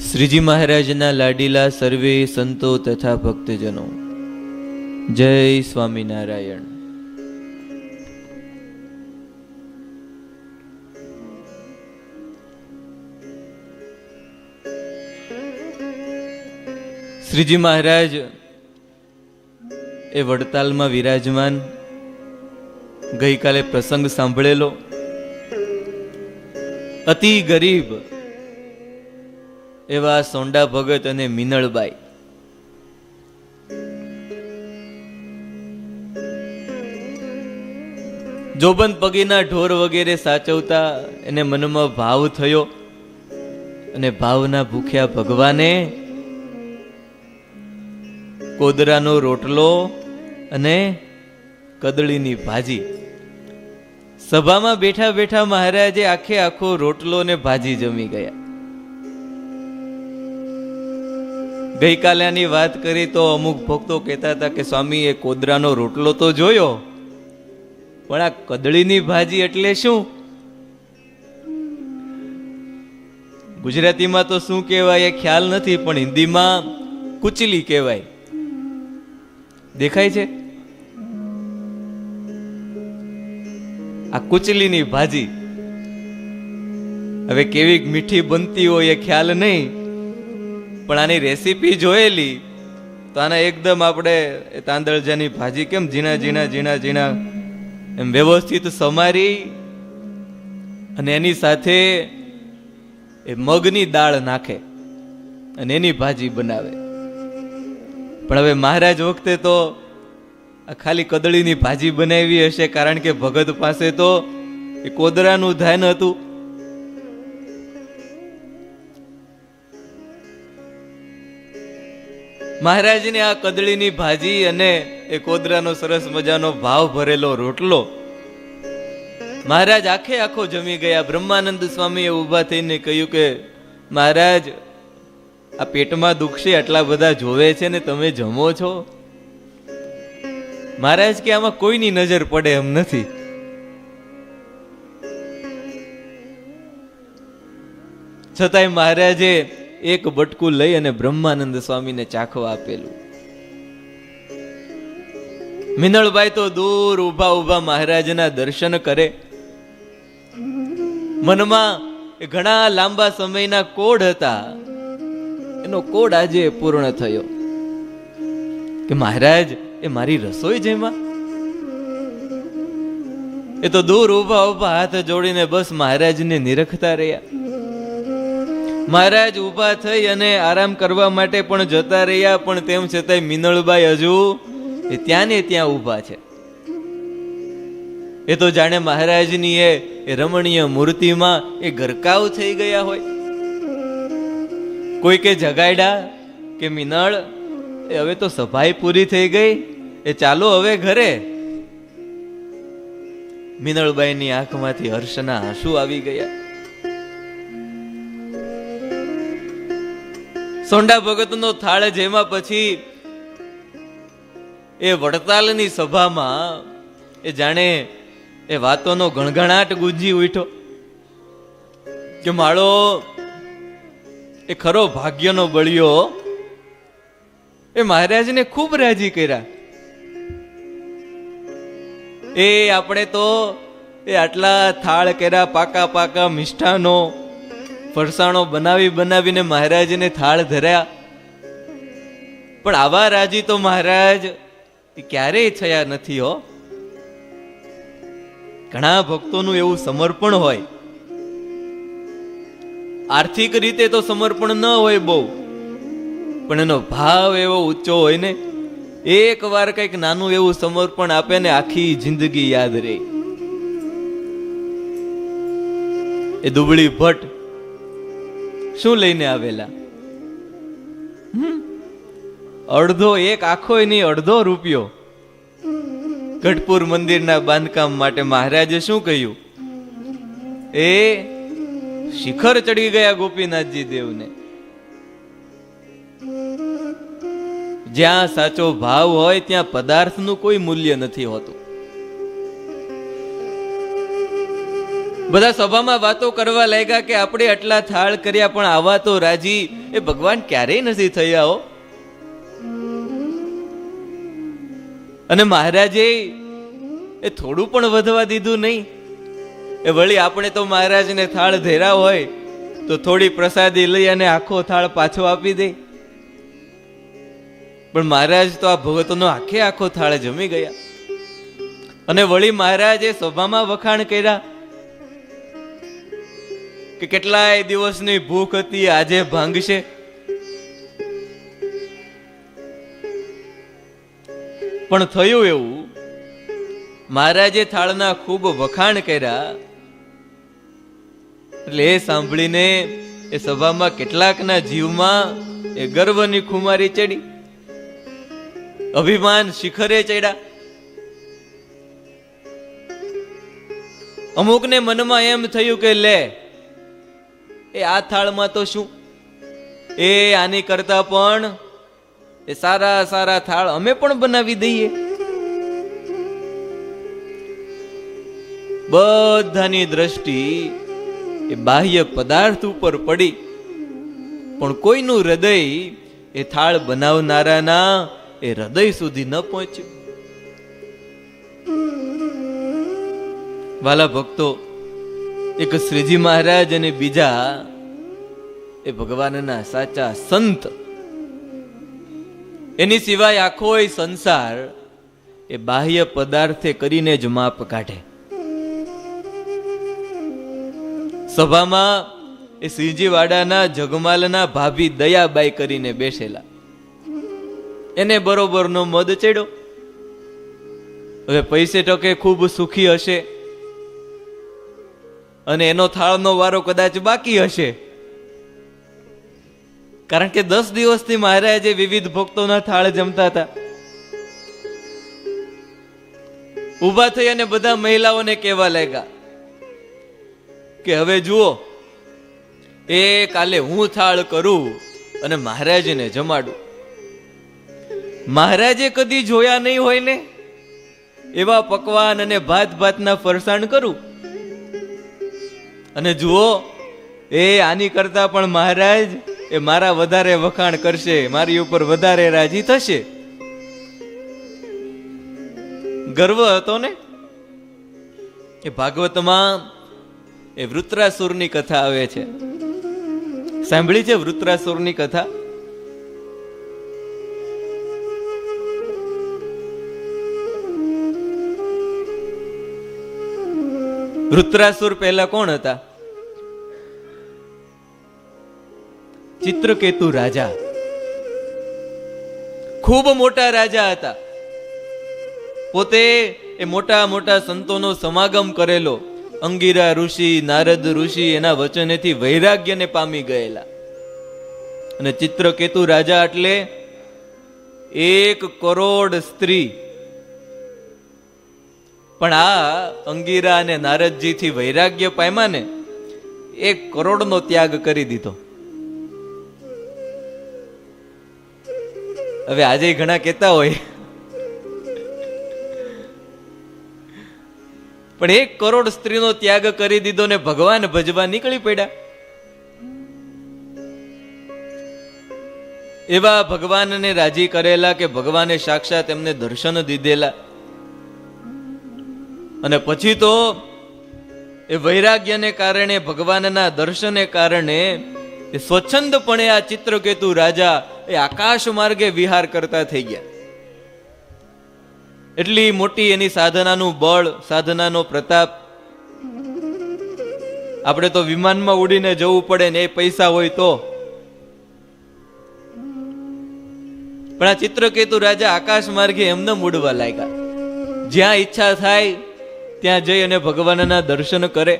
શ્રીજી મહારાજના લાડીલા સર્વે સંતો તથા ભક્તજનો, જય સ્વામિનારાયણ. શ્રીજી મહારાજ એ વડતાલમાં વિરાજમાન. ગઈકાલે પ્રસંગ સાંભળેલો. અતિ ગરીબ એવા સોંડા ભગત અને મિનળબાઈ જોબન પગીના ઢોર વગેરે સાચવતા એને મનમાં ભાવ થયો અને ભાવના ભૂખ્યા ભગવાને કોદરાનો રોટલો અને કદળીની ભાજી. સભામાં બેઠા બેઠા મહારાજે આખે આખો રોટલો ને ભાજી જમી ગયા. ગઈકાલેની વાત કરી તો અમુક ભક્તો કહેતા હતા કે સ્વામી એ કોદરાનો રોટલો તો જોયો, પણ આ કદળીની ભાજી એટલે શું? ગુજરાતીમાં તો શું કહેવાય એ ખ્યાલ નથી, પણ હિન્દીમાં કુચલી કહેવાય. દેખાય છે આ કુચલીની ભાજી. હવે કેવી મીઠી બનતી હોય એ ખ્યાલ નહીં, પણ આની રેસીપી જોયેલી તો આના એકદમ આપણે તાંદળજાની ભાજી કેમ ઝીણા ઝીણા ઝીણા ઝીણા એમ વ્યવસ્થિત સમારી અને એની સાથે એ મગની દાળ નાખે અને એની ભાજી બનાવે. પણ હવે મહારાજ વખતે તો ખાલી કદળીની ભાજી બનાવી હશે, કારણ કે ભગત પાસે તો એ કોદરાનું ધાન હતું. મહારાજને આ કદળીની ભાજી અને એ કોદરાનો સરસ મજાનો ભાવ ભરેલો રોટલો મહારાજ આખે આખો જમી ગયા. બ્રહ્માનંદ સ્વામીએ ઊભા થઈને કહ્યું કે મહારાજ આ પેટમાં દુખશે, આટલા બધા જોવે છે ને તમે જમો છો? મહારાજ કે આમાં કોઈની નજર પડે એમ નથી. છતાંય મહારાજે એક બટકું લઈ અને બ્રહ્માનંદ સ્વામીને ચાખવા આપેલું. મિનળબાઈ તો દૂર ઉભા ઉભા મહારાજના દર્શન કરે. મનમાં ઘણા લાંબા સમયના કોડ હતા, એનો કોડ આજે પૂર્ણ થયો કે મહારાજ એ મારી રસોઈ જેમાં. એ તો દૂર ઉભા ઉભા હાથ જોડીને બસ મહારાજને નિરખતા રહ્યા. મહારાજ ઉભા થઈ અને આરામ કરવા માટે પણ જતા રહ્યા, પણ તેમ છતાંય મિનળબાઈ હજુ એ ત્યાં ને ત્યાં ઉભા છે. એ તો જાણે મહારાજની એ રમણીય મૂર્તિમાં એ ગરકાવ થઈ ગયા હોય. કોઈ કે જગાડ્યા કે મિનળ એ હવે તો સફાઈ પૂરી થઈ ગઈ, એ ચાલો હવે ઘરે. મિનળબાઈની આંખમાંથી હર્ષના આંસુ આવી ગયા. સોંડા ભગતનો થાળ જેમાં પછી એ વડતાલની સભામાં એ જાણે એ વાતોનો ગણગણાટ ગુંજી ઉઠ્યો કે માળો એ ખરો ભાગ્યનો બળિયો એ મહારાજને ખૂબ રાજી કર્યા. એ આપણે તો એ આટલા થાળ કર્યા, પાકા પાકા મિષ્ઠાનો ફરસાણો બનાવી બનાવીને મહારાજને થાળ ધર્યા, પણ આવા રાજી તો મહારાજ ક્યારેય થયા નથી હો. ઘણા ભક્તોનું એવું સમર્પણ હોય, આર્થિક રીતે તો સમર્પણ ન હોય બહુ, પણ એનો ભાવ એવો ઊંચો હોય ને, એક વાર કઈક નાનું એવું સમર્પણ આપે ને આખી જિંદગી યાદ રહે. એ દુબળી ભટ્ટ શું લઈને આવેલા? અડધો, એક આખો નહીં, અડધો રૂપિયો ગઢપુર મંદિરના બાંધકામ માટે. મહારાજે શું કહ્યું? એ શિખર ચડી ગયા ગોપીનાથજી દેવને. જ્યાં સાચો ભાવ હોય ત્યાં પદાર્થનું કોઈ મૂલ્ય નથી હોતું. બધા સભામાં વાતો કરવા લાગ્યા કે આપણે આટલા થાળ કર્યા પણ આવા તો રાજી એ ભગવાન ક્યારેય નથી થયા હો. અને મહારાજે એ થોડું પણ વધવા દીધું નહીં. એ વળી આપણે તો મહારાજને થાળ ધેરા હોય તો થોડી પ્રસાદી લઈ અને આખો થાળ પાછો આપી દે, પણ મહારાજ તો આ ભગતનો આખો થાળ જમી ગયા. અને વળી મહારાજે સભામાં વખાણ કર્યા કે કેટલાય દિવસની ભૂખ હતી આજે ભાંગશે. પણ થયું એવું, મહારાજે થાળના ખૂબ વખાણ કર્યા એટલે એ સાંભળીને એ સભામાં કેટલાકના જીવમાં એ ગર્વની ખુમારી ચડી, અભિમાન શિખરે ચડ્યા. અમુકને મનમાં એમ થયું કે લે એ આ થાળમાં તો શું, એ આની કરતા પણ એ સારા સારા થાળ અમે પણ બનાવી દઈએ. બધાની દ્રષ્ટિ એ બાહ્ય પદાર્થ ઉપર પડી, પણ કોઈનું હૃદય એ થાળ બનાવનારાના એ હૃદય સુધી ન પહોંચ્યું. વાલા ભક્તો, એક શ્રીજી મહારાજ અને બીજા એ ભગવાનના સાચા સંત, એની સિવાય આખો સંસાર એ બાહ્ય પદાર્થે કરીને જ માપ કાઢે. સભામાં એ સિંહજીવાડાના જગમાલના ભાભી દયાબાઈ કરીને બેસેલા, એને બરોબરનો મદ ચડ્યો. હવે પૈસે ટકે ખૂબ સુખી હશે અને એનો થાળનો વારો કદાચ બાકી હશે, કારણ કે 10 દિવસથી મહારાજે વિવિધ ભક્તોના થાળ જમતા હતા. ઊભા થઈ અને બધા મહિલાઓને કહેવા લાગ્યા કે હવે જુઓ, એ કાલે હું થાળ કરું અને મહારાજને જમાડું. મહારાજે કદી જોયા નહીં હોય ને એવા પકવાન અને ભાત ભાતના ફરસાણ કરું, અને જુઓ એ આની કરતા પણ મહારાજ એ મારા વધારે વખાણ કરશે, મારી ઉપર વધારે રાજી થશે. ગર્વ હતો ને. એ ભાગવતમાં એ વૃત્રાસુરની કથા આવે છે, સાંભળી છે વૃત્રાસુરની કથા? વૃત્રાસુર પહેલા કોણ હતા? ચિત્રકેતુ રાજા. ખૂબ મોટા રાજા હતા. પોતે એ મોટા મોટા સંતોનો સમાગમ કરેલો. અંગિરા ઋષિ, નારદ ઋષિ એના વચનેથી વૈરાગ્યને પામી ગયેલા. અને ચિત્રકેતુ રાજા એટલે 1 કરોડ સ્ત્રી. પણ આ અંગિરા અને નારદજી થી વૈરાગ્ય પામ્યા ને 1 કરોડનો ત્યાગ કરી દીધો. હવે આજે ઘણા કહેતા હોય, પણ 1 કરોડ સ્ત્રીનો ત્યાગ કરી દીધો ને ભગવાન ભજવા નીકળી પડ્યા. એવા ભગવાનને રાજી કરેલા કે ભગવાને સાક્ષાત એમને દર્શન દીધેલા. અને પછી તો એ વૈરાગ્યને કારણે, ભગવાનના દર્શને કારણે એ સ્વચ્છંદપણે આ ચિત્રકેતુ રાજા એ આકાશ માર્ગે વિહાર કરતા થઈ ગયા. એટલી મોટી એની સાધનાનું બળ, સાધનાનો પ્રતાપ. આપણે તો વિમાનમાં ઉડીને જવું પડે ને એ પૈસા હોય તો. પણ આ ચિત્રકેતુ રાજા આકાશ માર્ગે એમને ઉડવા લાગ્યા. જ્યાં ઈચ્છા થાય ત્યાં જઈ અને ભગવાનના દર્શન કરે.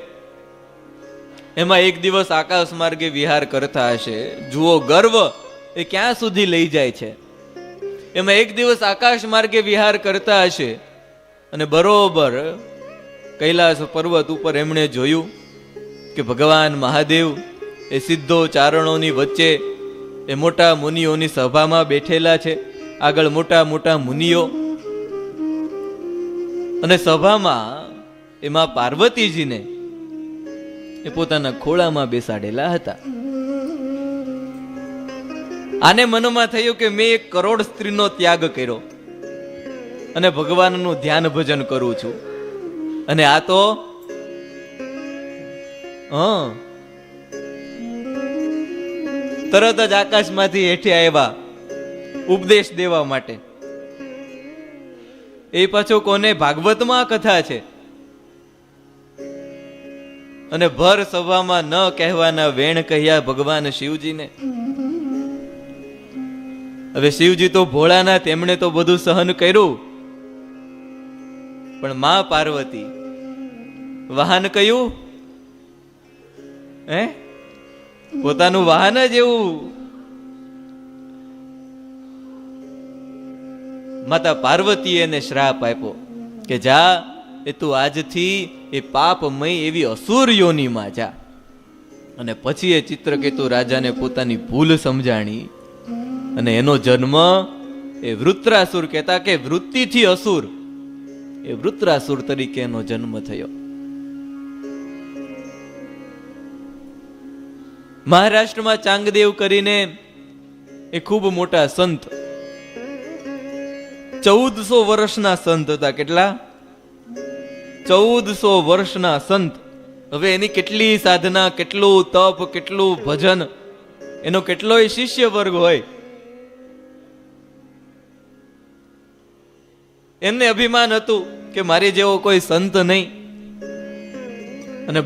એમાં એક દિવસ આકાશ માર્ગે વિહાર કરતા હશે. જુઓ ગર્વ એ ક્યાં સુધી લઈ જાય છે. એમાં એક દિવસ આકાશ માર્ગે વિહાર કરતા હશે અને બરોબર કૈલાસ પર્વત ઉપર એમણે જોયું કે ભગવાન મહાદેવ એ સિદ્ધો ચારણોની વચ્ચે એ મોટા મુનિઓની સભામાં બેઠેલા છે. આગળ મોટા મોટા મુનિઓ અને સભામાં એમાં પાર્વતીજીને એ પોતાના ખોળામાં બેસાડેલા હતા. આને મનમાં થયું કે મેં 1 કરોડ સ્ત્રીનો ત્યાગ કર્યો અને ભગવાનનું ધ્યાન ભજન કરું છું, અને આ તો તરત જ આકાશમાંથી હેઠે આવ્યા ઉપદેશ દેવા માટે. એ પાછો કોને? ભાગવતમાં આ કથા છે. અને ભર સભામાં ન કહેવાના વેણ કહ્યા ભગવાન શિવજીને. હવે શિવજી તો ભોળાના, તેમણે તો બધું સહન કર્યું, પણ માં પાર્વતી વાહન કયું? પોતાનું વાહન જ એવું. માતા પાર્વતીએ એને શ્રાપ આપ્યો કે જા, એ તું આજથી એ પાપમય એવી અસુર યોનીમાં જા. અને પછી એ ચિત્રકેતુ રાજાને પોતાની ભૂલ સમજાણી અને એનો જન્મ એ વૃત્રાસુર, કહેતા કે વૃત્તિથી અસુર, એ વૃત્રાસુર તરીકે એનો જન્મ થયો. મહારાષ્ટ્રમાં ચાંગદેવ કરીને એ ખૂબ મોટા સંત, 1400 વર્ષના સંત હતા. કેટલા? 1400 વર્ષના સંત. હવે એની કેટલી સાધના, કેટલું તપ, કેટલું ભજન, એનો કેટલોય શિષ્ય વર્ગ હોય. એમને અભિમાન હતું કે મારી જેવો કોઈ સંત નહીં. અને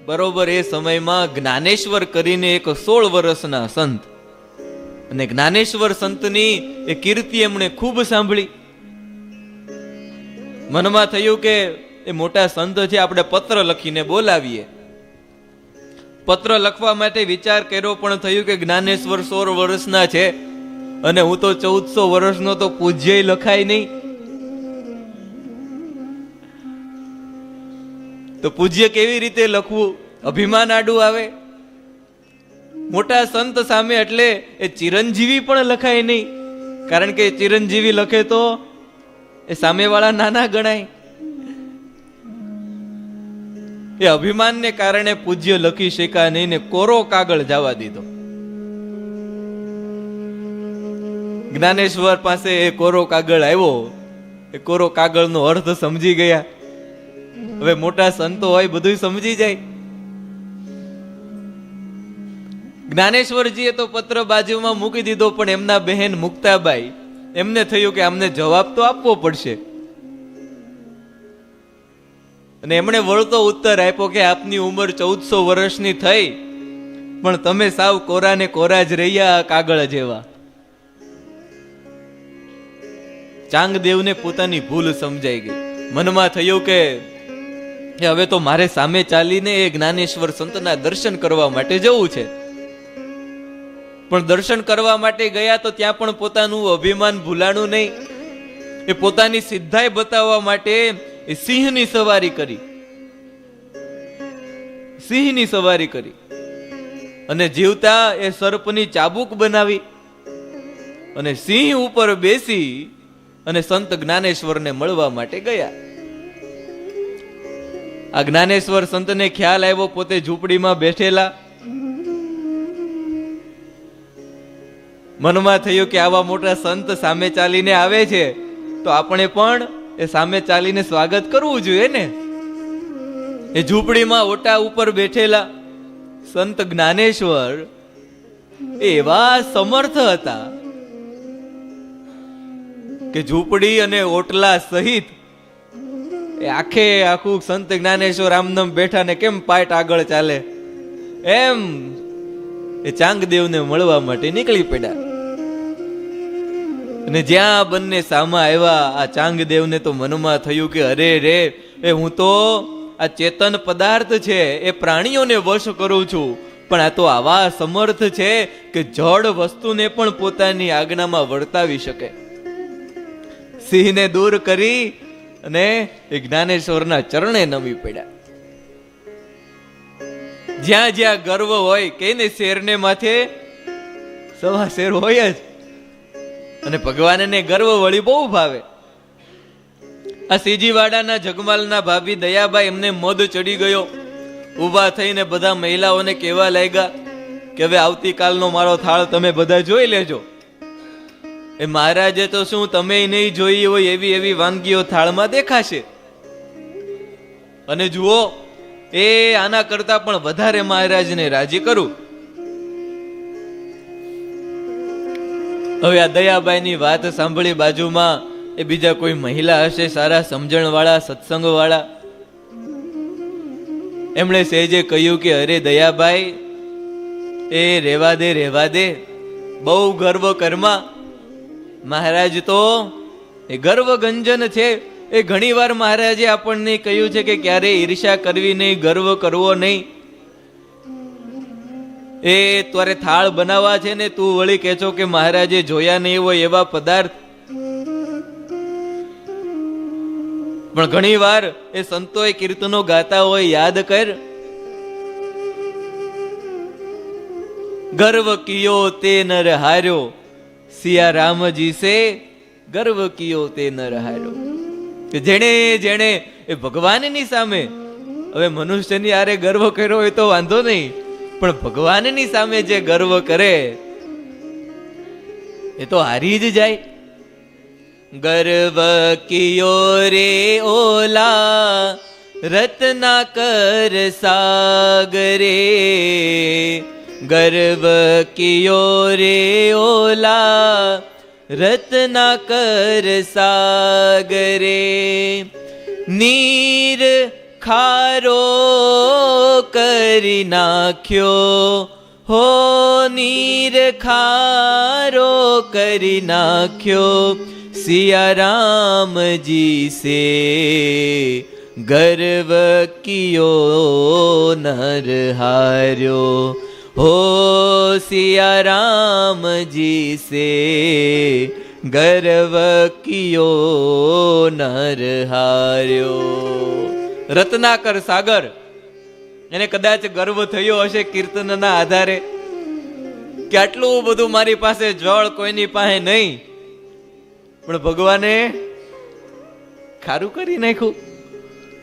બરોબર એ સમયમાં જ્ઞાનેશ્વર કરીને એક 16 વર્ષના સંત, અને જ્ઞાનેશ્વર સંતની એ કીર્તિ એમણે ખૂબ સાંભળી. મનમાં થયું કે એ મોટા સંત છે, આપણે પત્ર લખીને બોલાવીએ. પત્ર લખવા માટે વિચાર કર્યો, પણ થયું કે જ્ઞાનેશ્વર 16 વર્ષના છે અને હું તો 1400 વર્ષનો, તો પૂજ્ય લખાય નહીં. તો પૂજ્ય કેવી રીતે લખવું? અભિમાન આડું આવે. મોટા સંત સામે એટલે એ ચિરંજીવી પણ લખાય નહીં, કારણ કે ચિરંજીવી લખે તો એ સામેવાળા નાના ગણાય. એ અભિમાનને કારણે પૂજ્ય લખી શક્યા નહીં ને કોરો કાગળ જવા દીધો. જ્ઞાનેશ્વર પાસે એ કોરો કાગળ આવ્યો. એ કોરો કાગળનો અર્થ સમજી ગયા. હવે મોટા સંતો હોય, બધું સમજી જાય. જ્ઞાનેશ્વરજીએ તો પત્ર બાજુમાં મૂકી દીધો, પણ એમના બહેન મુક્તાબાઈ, એમને થયું કે આમને જવાબ તો આપવો પડશે. અને એમણે વળતો ઉત્તર આપ્યો કે આપની ઉંમર 1400 વર્ષની થઈ, પણ તમે સાવ કોરા ને કોરા જ રહ્યા, કાગળ જેવા. ચાંગદેવને પોતાની ભૂલ સમજાઈ ગઈ. મનમાં થયું કે હવે તો મારે સામે ચાલીને એ જ્ઞાનેશ્વર સંતના દર્શન કરવા માટે જવું છે. પણ દર્શન કરવા માટે ગયા તો ત્યાં પણ પોતાનું અભિમાન ભૂલાણું નહીં. એ પોતાની સિદ્ધાઈ બતાવવા માટે એ સિંહની સવારી કરી અને જીવતા એ સર્પની ચાબુક બનાવી અને સિંહ ઉપર બેસી અને સંત જ્ઞાનેશ્વરને મળવા માટે ગયા. આ જ્ઞાનેશ્વર સંતને ખ્યાલ આવ્યો, પોતે ઝૂંપડીમાં બેઠેલા. મનમાં થયું કે આવા મોટા સંત સામે ચાલીને આવે છે, તો આપણે પણ એ સામે ચાલીને સ્વાગત કરવું જોઈએ ને. એ ઝૂંપડીમાં ઓટા ઉપર બેઠેલા સંત જ્ઞાનેશ્વર એવા સમર્થ હતા કે ઝૂંપડી અને ઓટલા સહિત એ આખું સંત જ્ઞાનેશ્વર આમનમ બેઠા ને કેમ પાટ આગળ ચાલે એમ એ ચાંગદેવને મળવા માટે નીકળી પડ્યા. અને જ્યાં બંને સામા આવ્યા, આ ચાંગદેવને તો મનમાં થયું કે અરે રે, એ હું તો આ ચેતન પદાર્થ છે એ પ્રાણીઓને વશ કરું છું, પણ આ તો આવા સમર્થ છે કે જડ વસ્તુને પણ પોતાની આજ્ઞામાં વર્તાવી શકે. સિંહને દૂર કરી અને એ જ્ઞાનેશ્વરના ચરણે નમી પડ્યા. જ્યાં જ્યાં ગર્વ હોય, કઈને શેરને માથે સવા શેર હોય જ, અને ભગવાનને ગર્વ વળી બહુ ભાવે. આ સીજીવાડાના જગમાલના ભાભી દયાબાઈ, એમને મદ ચડી ગયો. ઊભા થઈને બધા મહિલાઓને કહેવા લાગ્યા કે હવે આવતીકાલનો મારો થાળ તમે બધા જોઈ લેજો. એ મહારાજે તો શું તમે નહીં જોઈ હોય એવી એવી વાનગીઓ થાળમાં દેખાશે. અને જુઓ, એ આના કરતા પણ વધારે મહારાજને રાજી કરું. હવે આ દયાબાઈની વાત સાંભળી બાજુમાં એ બીજા કોઈ મહિલા હશે, સારા સમજણ વાળા, સત્સંગ વાળા, એમણે સહેજે કહ્યું કે અરે દયાભાઈ, એ રેવા દે, બહુ ગર્વ કરમાં. મહારાજ તો એ ગર્વ ગંજન છે. એ ઘણી વાર મહારાજે આપણને કહ્યું છે કે ક્યારે ઈર્ષ્યા કરવી નહીં, ગર્વ કરવો નહીં. એ તારે થાળ બનાવવા છે ને તું વળી કહે છો કે મહારાજે જોયા નહીં હોય એવા પદાર્થ. પણ ઘણી વાર એ સંતોએ કીર્તનો ગાતા હોય, યાદ કર. ગર્વ કિયો તે નર હાર્યો, સિયા રામજી સે ગર્વ કિયો તે નર હાર્યો. કે જેણે જેણે એ ભગવાનની સામે, હવે મનુષ્યની આરે ગર્વ કર્યો હોય તો વાંધો નહીં, પણ ભગવાનની સામે જે ગર્વ કરે એ તો હારી જ જાય. ગર્વ કિયો રે ઓલા રત્નાકર સાગરે, ગર્વ કિયો રે ઓલા રત્નાકર સાગરે, નીર ખારો કરી નાખ્યો હો, નીર ખારો કરી નાખ્યો, સિયા રામજી સે ગર્વ કિયો નર હાર્યો હો, સિયા રામજી સે ગર્વ કિયો નર હાર્યો. રત્નાકર સાગર, એને કદાચ ગર્વ થયો હશે કીર્તનના આધારે કે આટલું બધું મારી પાસે જળ કોઈની પાસે નહીં, પણ ભગવાને ખારું કરી નાખ્યું,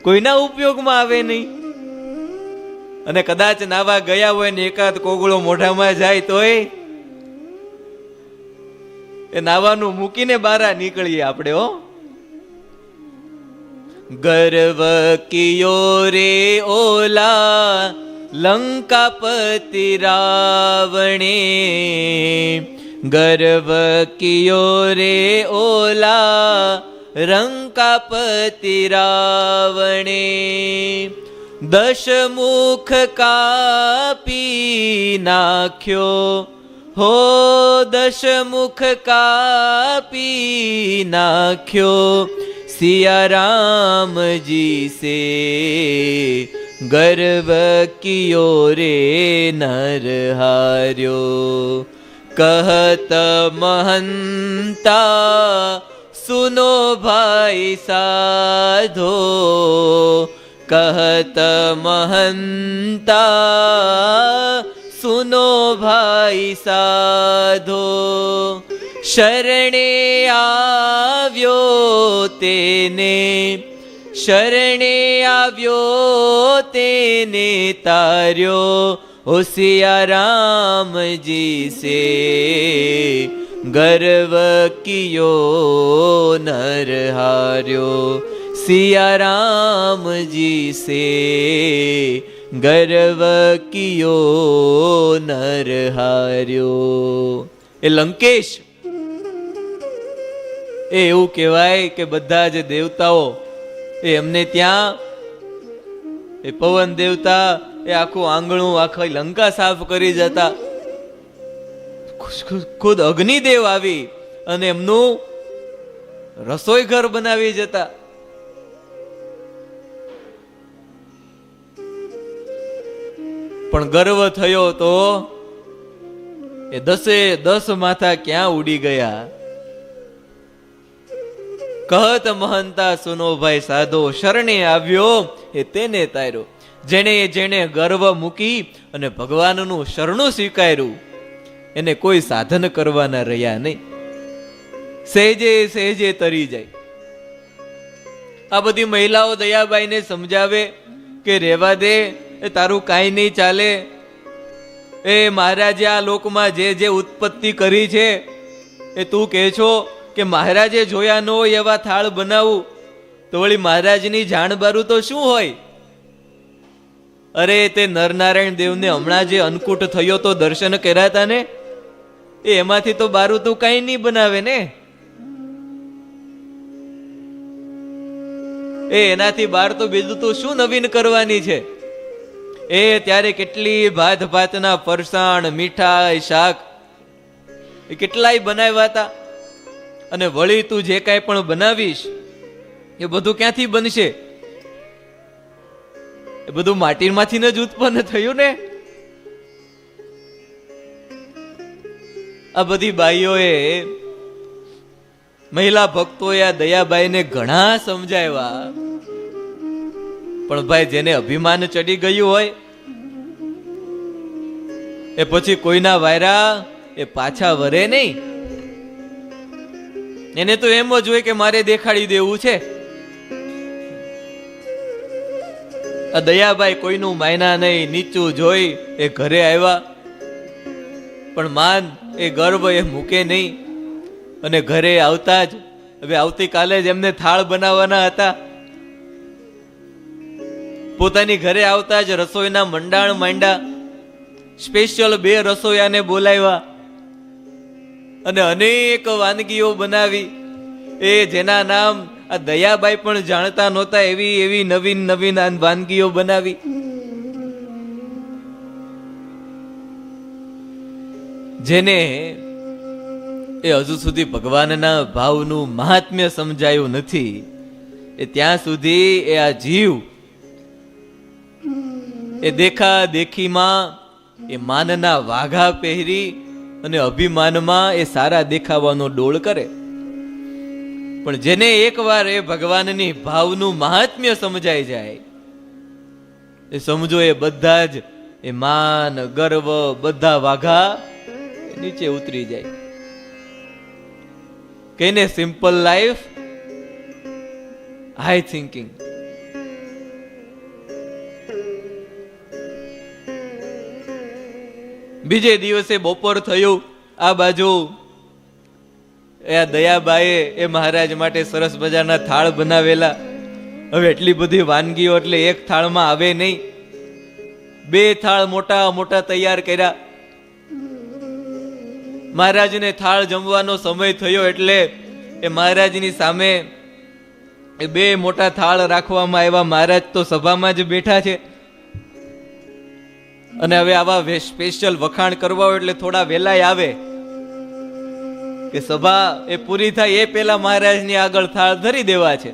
કોઈના ઉપયોગમાં આવે નહીં. અને કદાચ નાવા ગયા હોય ને એકાદ કોગળો મોઢામાં જાય તોય એ નાવાનું મૂકીને બારા નીકળીએ આપણે. હો, ગર્વ કિયો રે ઓલા લંકાપતિ રાવણે, ગર્વ કિયો રે ઓલા લંકાપતિ રાવણે, દશમુખ કાપી નાખ્યો હો, દશમુખ કાપી નાખ્યો, સિયા રામજી સે ગર્વ કિયો રે નર હાર્યો. કહત મહંતા સુનો ભાઈ સાધો, કહત મહંતા સુનો ભાઈ સાધો, શરણે આવ્યો તેને, શરણે આવ્યો તેને તાર્યો, ઓ સિયા રામજી સે ગર્વ કિયો નર હાર્યો, સિયા રામજી સે ગર્વ કિયો નર હાર્યો. એ લંકેશ, એ એવું કહેવાય કે બધા જ દેવતાઓ એ એમને ત્યાં, એ પવન દેવતા એ આખું આંગણું, આખી લંકા સાફ કરી જતા. ખુદ અગ્નિદેવ આવી અને એમનું રસોઈ ઘર બનાવી જતા. પણ ગર્વ થયો તો એ 10 માથા ક્યાં ઉડી ગયા. કહત મહંતા સુનો ભાઈ સાધો, શરણે આવ્યો એ તેને તાર્યો. જેણે જેણે ગર્વ મૂકી અને ભગવાનનું શરણું સ્વીકાર્યું એને કોઈ સાધન કરવાના રહ્યા નહીં, સહેજે સહેજે તરી જાય. આ બધી મહિલાઓ દયાબાઈને સમજાવે કે રેવા દે, એ તારું કાંઈ નહીં ચાલે. એ મહારાજે આ લોકમાં જે જે ઉત્પત્તિ કરી છે એ તું કહે છો કે મહારાજે જોયા ન હોય એવા થાળ બનાવું, તો વળી મહારાજની જાણબારું તો શું હોય? અરે તે નરનારાયણ દેવને હમણાં જે અન્નકૂટ થયો તો દર્શન કર્યા હતા ને, એમાંથી તો બારું તું કઈ નહીં બનાવે ને. એનાથી બાર તો બીજું તું શું નવીન કરવાની છે? ત્યારે કેટલી ભાત ભાતના ફરસાણ, મીઠાઈ, શાક એ કેટલાય બનાવ્યા હતા. અને વળી તું જે કાંઈ પણ બનાવીશ એ બધું ક્યાંથી બનશે? એ બધું માટીમાંથી જ ઉત્પન્ન થયું ને. આ બધી બાઈઓએ, મહિલા ભક્તોએ આ દયાબાઈને ઘણા સમજાવ્યા, પણ ભાઈ જેને અભિમાન ચડી ગયું હોય એ પછી કોઈના વાયરા એ પાછા વરે નહીં. એને તો એમ જ હોય કે મારે દેખાડી દેવું છે. આ દયાબાઈ કોઈનું માયના નહીં, નીચું જોઈ એ ઘરે આવ્યા, પણ માન એ ગર્વ એ મૂકે નહીં. અને ઘરે આવતા જ, હવે આવતીકાલે જ એમને થાળ બનાવવાના હતા. પોતાની ઘરે આવતા જ રસોઈના મંડાણ માંડ્યા. સ્પેશિયલ 2 રસોઈયાને બોલાવ્યા અને અનેક વાનગીઓ બનાવી. જેના નામ આ દયાબાઈ પણ જાણતા નહોતા એવી એવી નવીન નવીન વાનગીઓ બનાવી. જેને એ હજુ સુધી ભગવાનના ભાવનું મહાત્મ્ય સમજાયું નથી, એ ત્યાં સુધી એ આ જીવ એ દેખા દેખીમાં એ માનના વાઘા પહેરી અને અભિમાનમાં એ સારા દેખાવાનો ડોળ કરે. પણ જેને એકવાર એ ભગવાનની ભાવનું મહાત્મ્ય સમજાઈ જાય, એ સમજો એ બધા જ એ માન, ગર્વ, બધા વાઘા નીચે ઉતરી જાય. કહીને સિમ્પલ લાઈફ, હાઈ થિંકિંગ. બીજે દિવસે બપોર થયું. આ બાજુ એ દયાબાઈએ એ મહારાજ માટે સરસ મજાના થાળ બનાવેલા. હવે એટલી બધી વાનગીઓ એટલે એક થાળમાં આવે નહીં. 2 થાળ મોટા મોટા તૈયાર કર્યા. મહારાજને થાળ જમવાનો સમય થયો એટલે એ મહારાજની સામે એ 2 મોટા થાળ રાખવામાં આવ્યા. મહારાજ તો સભામાં જ બેઠા છે અને હવે આવા સ્પેશિયલ વખાણ કરવા હોય એટલે થોડા વહેલાય આવે કે સભા એ પૂરી થાય એ પેલા મહારાજની આગળ થાળ ધરી દેવા છે.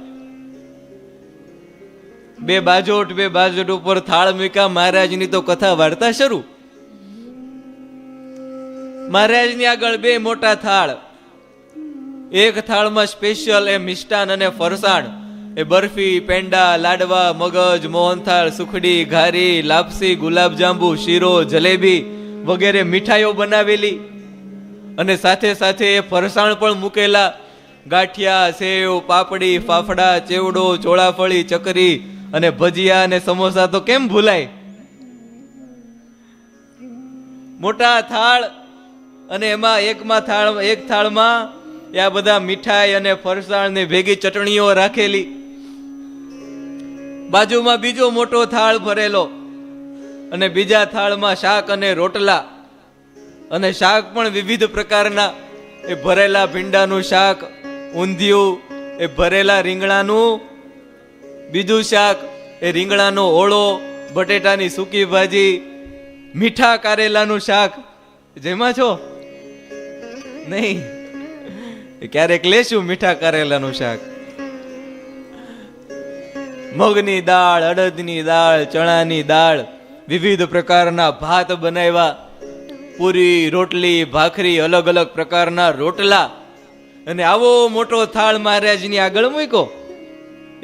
2 બાજોટ ઉપર થાળ મૂક્યા. મહારાજની તો કથા વાર્તા શરૂ. મહારાજની આગળ 2 મોટા થાળ. એક થાળમાં સ્પેશિયલ એ મિષ્ટાન અને ફરસાણ, એ બરફી, પેંડા, લાડવા, મગજ, મોહનથાળ, સુખડી, ઘારી, લાપસી, ગુલાબજાંબુ, શીરો, જલેબી વગેરે મીઠાઈઓ બનાવેલી. અને સાથે સાથે એ ફરસાણ પણ મૂકેલા. ગાંઠિયા, સેવ, પાપડી, ફાફડા, ચેવડો, ચોળાફળી, ચકરી અને ભજીયા અને સમોસા તો કેમ ભૂલાય. મોટા થાળ. અને એમાં એક થાળમાં આ બધા મીઠાઈ અને ફરસાણ ને ભેગી ચટણીઓ રાખેલી. બાજુમાં બીજો મોટો થાળ ભરેલો અને બીજા થાળમાં શાક અને રોટલા. અને શાક પણ વિવિધ પ્રકારના, એ ભરેલા ભીંડાનું શાક, ઊંધિયું, એ ભરેલા રીંગણાનું બીજું શાક, એ રીંગણાનો ઓળો, બટેટાની સૂકી ભાજી, મીઠા કારેલાનું શાક. જેમાં છો નહીં, ક્યારેક લેશું મીઠા કારેલાનું શાક. મગની દાળ, અડદની દાળ, ચણાની દાળ, વિવિધ પ્રકારના ભાત બનાવ્યા. પૂરી, રોટલી, ભાખરી, અલગ અલગ પ્રકારના રોટલા. અને આવો મોટો થાળ મહારાજની આગળ મૂક્યો.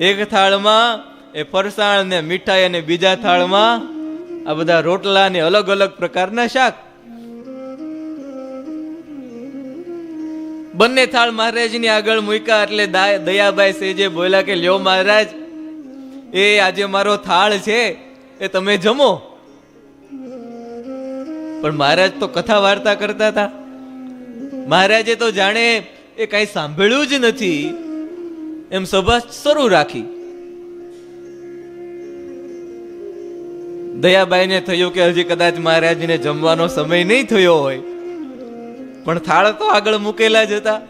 એક થાળમાં એ ફરસાણ ને મીઠાઈ અને બીજા થાળમાં આ બધા રોટલા ને અલગ અલગ પ્રકારના શાક. બંને થાળ મહારાજની આગળ મૂક્યા એટલે દયાબાઈ સેજે બોલ્યા કે લ્યો મહારાજ, એ આજે મારો થાળ છે એ તમે જમો. પણ મહારાજ તો કથા વાર્તા કરતા હતા. મહારાજે તો જાણે એ કઈ સાંભળ્યું જ નથી એમ સભા શરૂ રાખી. દયાબાઈને થયું કે હજી કદાચ મહારાજને જમવાનો સમય નહીં થયો હોય, પણ થાળ તો આગળ મૂકેલા જ હતા.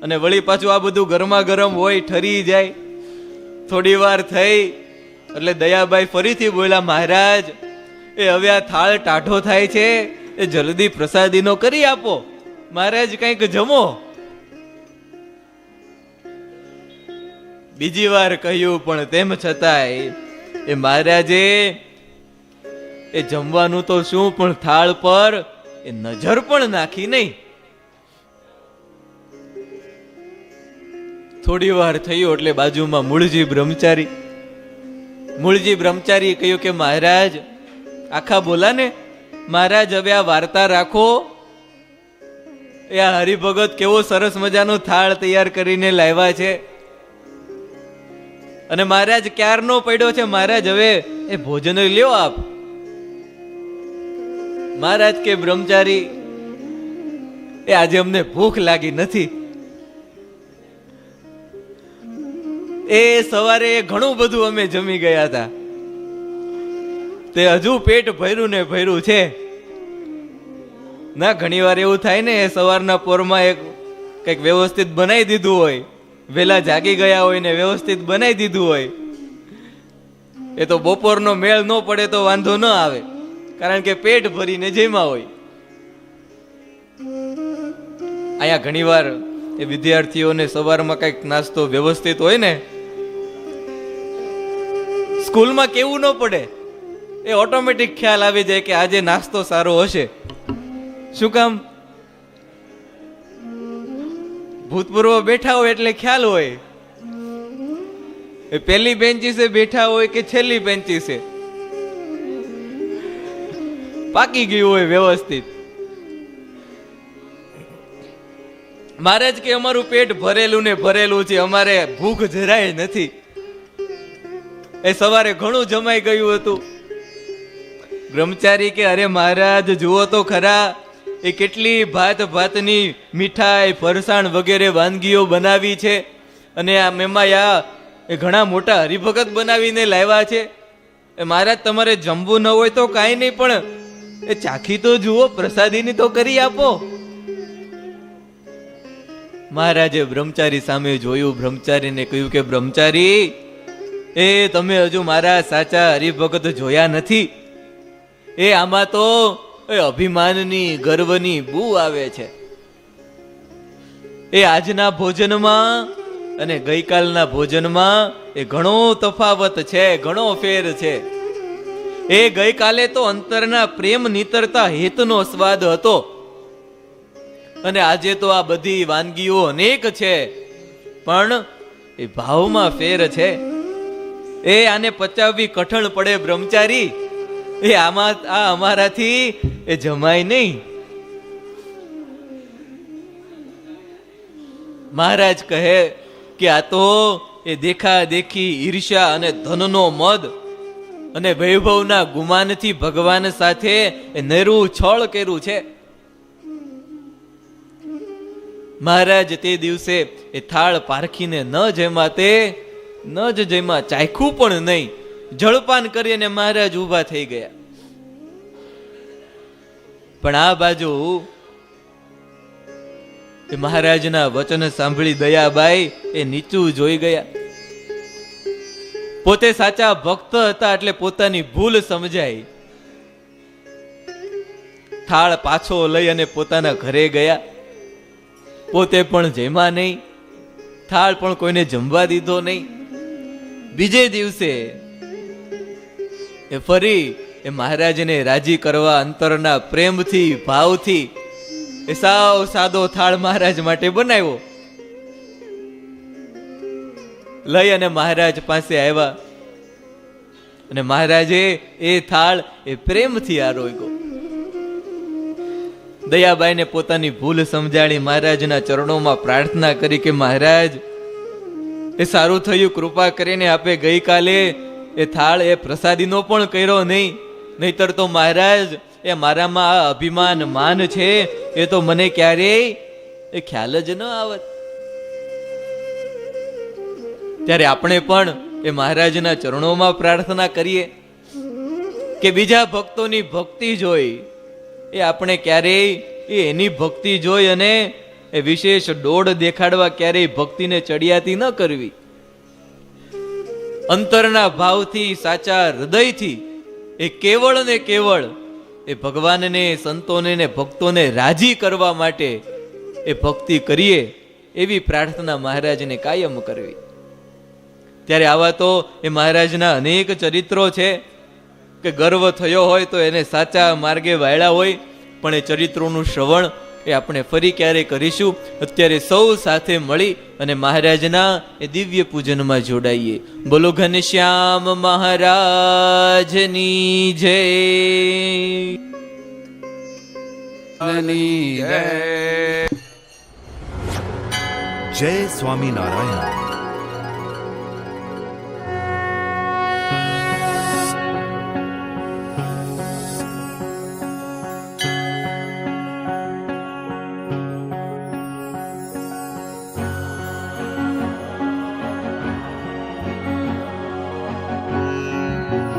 અને વળી પાછું આ બધું ગરમા ગરમ હોય, ઠરી જાય. થોડી વાર થઈ એટલે દયાબાઈ ફરીથી બોલ્યા, મહારાજ એ હવે આ થાળ ટાઢો થાય છે, એ જલ્દી પ્રસાદીનો કરી આપો. મહારાજ કંઈક જમો. બીજી વાર કહ્યું, પણ તેમ છતાંય એ મહારાજે એ જમવાનું તો શું, પણ થાળ પર એ નજર પણ નાખી નહીં. થોડી વાર થયું એટલે બાજુમાં મૂળજી બ્રહ્મચારી કહ્યું કે મહારાજ આખા બોલા ને, મહારાજ હવે આ વાર્તા રાખો. એ આ હરિભગત કેવો સરસ મજાનો થાળ તૈયાર કરીને લાવ્યા છે, અને મહારાજ ક્યારનો પડ્યો છે. મહારાજ હવે એ ભોજન લ્યો આપ. મહારાજ કે બ્રહ્મચારી એ આજે અમને ભૂખ લાગી નથી. એ સવારે ઘણું બધું અમે જમી ગયા હતા, તે હજુ પેટ ભર્યું ને ભર્યું છે. ના ઘણી વાર એવું થાય ને, એ સવારના પોરમાં એક કંઈક વ્યવસ્થિત બનાવી દીધું હોય, વેલા જાગી ગયા હોય ને વ્યવસ્થિત બનાવી દીધું હોય, એ તો બપોરનો મેળ ન પડે તો વાંધો ન આવે, કારણ કે પેટ ભરીને જમ્યા હોય. અહીંયા ઘણી વાર એ વિદ્યાર્થીઓને સવારમાં કંઈક નાસ્તો વ્યવસ્થિત હોય ને, સ્કૂલમાં કેવું ન પડે, એ ઓટોમેટિક ખ્યાલ આવી જાય કે આજે નાસ્તો સારો હશે. શું કામ? ભૂતપૂર્વ બેઠા હોય એટલે ખ્યાલ હોય. એ પહેલી બેન્ચીસે બેઠા હોય કે છેલ્લી બેન્ચીસે, પાકી ગયું હોય વ્યવસ્થિત. મહારાજ કે અમારું પેટ ભરેલું ને ભરેલું છે, અમારે ભૂખ જરાય નથી. એ સવારે ઘણું જમાઈ ગયું હતું. બ્રહ્મચારી કે અરે મહારાજ જુઓ તો ખરા, એ કેટલી ભાતની મીઠાઈ, ફરસાણ વગેરે વાનગીઓ બનાવી છે, અને આ મેમાયા એ ઘણા મોટા હરિભગત બનાવીને લાવ્યા છે. એ મહારાજ તમારે જમવું ન હોય તો કાંઈ નહીં, પણ એ ચાખી તો જુઓ, પ્રસાદીની તો કરી આપો. મહારાજે બ્રહ્મચારી સામે જોયું. બ્રહ્મચારીને કહ્યું કે બ્રહ્મચારી એ તમે હજુ મારા સાચા હરિભગત જોયા નથી. એ આમાં તો એ અભિમાનની, ગર્વની બૂ આવે છે. એ આજના ભોજનમાં અને ગઈકાલના ભોજનમાં એ ઘણો તફાવત છે, ઘણો ફેર છે. એ ગઈકાલે તો અંતરના પ્રેમ નીતરતા હેતનો સ્વાદ હતો, અને આજે તો આ બધી વાનગીઓ અનેક છે, પણ એ ભાવમાં ફેર છે. એ આને પચાવવી કઠણ પડે બ્રહ્મચારી. એ આમાં આ અમારાથી એ જમાય નહીં. મહારાજ કહે કે આ તો એ દેખા દેખી, ઈર્ષ્યા અને ધનનો મદ અને વૈભવના ગુમાનથી ભગવાન સાથે એ નેરું છળ કર્યું છે. મહારાજ તે દિવસે એ થાળ પારખીને ન જમ્યા, ચાખ્યું પણ નહીં. જળપાન કરીને મહારાજ ઊભા થઈ ગયા. પણ આ બાજુ એ મહારાજના વચન સાંભળી દયાબાઈ એ નીચું જોઈ ગયા. પોતે સાચા ભક્ત હતા એટલે પોતાની ભૂલ સમજાઈ. થાળ પાછો લઈ અને પોતાના ઘરે ગયા. પોતે પણ જમ્યા નહીં, થાળ પણ કોઈને જમવા દીધો નહીં. બીજે દિવસે એ ફરી એ મહારાજને રાજી કરવા અંતરના પ્રેમથી, ભાવથી એ સાવ સાદો થાળ મહારાજ માટે બનાવ્યો. લઈ અને મહારાજ પાસે આવ્યા, અને મહારાજે એ થાળ એ પ્રેમથી આરોગ્યો. દયાબાઈને પોતાની ભૂલ સમજાણી, મહારાજના ચરણોમાં પ્રાર્થના કરી કે મહારાજ એ સારું થયું, કૃપા કરીને આપે ગઈકાલે એ થાળ એ પ્રસાદીનો પણ કર્યો નહીં. નહીતર તો મહારાજ એ મારામાં આ અભિમાન માન છે એ તો મને ક્યારેય એ ખ્યાલ જ ન આવત. ત્યારે આપણે પણ એ મહારાજના ચરણોમાં પ્રાર્થના કરીએ કે બીજા ભક્તોની ભક્તિ જોઈ એ આપણે ક્યારેય એની ભક્તિ જોઈ અને એ વિશેષ દોડ દેખાડવા ક્યારેય ભક્તિને ચડિયાતી ન કરવી. અંતરના ભાવથી સાચા હૃદયથી એ કેવળ ને કેવળ એ ભગવાનને સંતોને ને ભક્તોને રાજી કરવા માટે એ ભક્તિ કરીએ એવી પ્રાર્થના મહારાજને કાયમ કરવી. ત્યારે આવા તો એ મહારાજના અનેક ચરિત્રો છે કે ગર્વ થયો હોય તો એને સાચા માર્ગે વાળ્યા હોય, પણ એ ચરિત્રોનું શ્રવણ એ આપણે ફરી ક્યારે કરીશું. અત્યારે સૌ સાથે મળી અને મહારાજના એ દિવ્ય પૂજનમાં જોડાઈએ. બોલો ઘનશ્યામ મહારાજની જય. જય સ્વામિનારાયણ.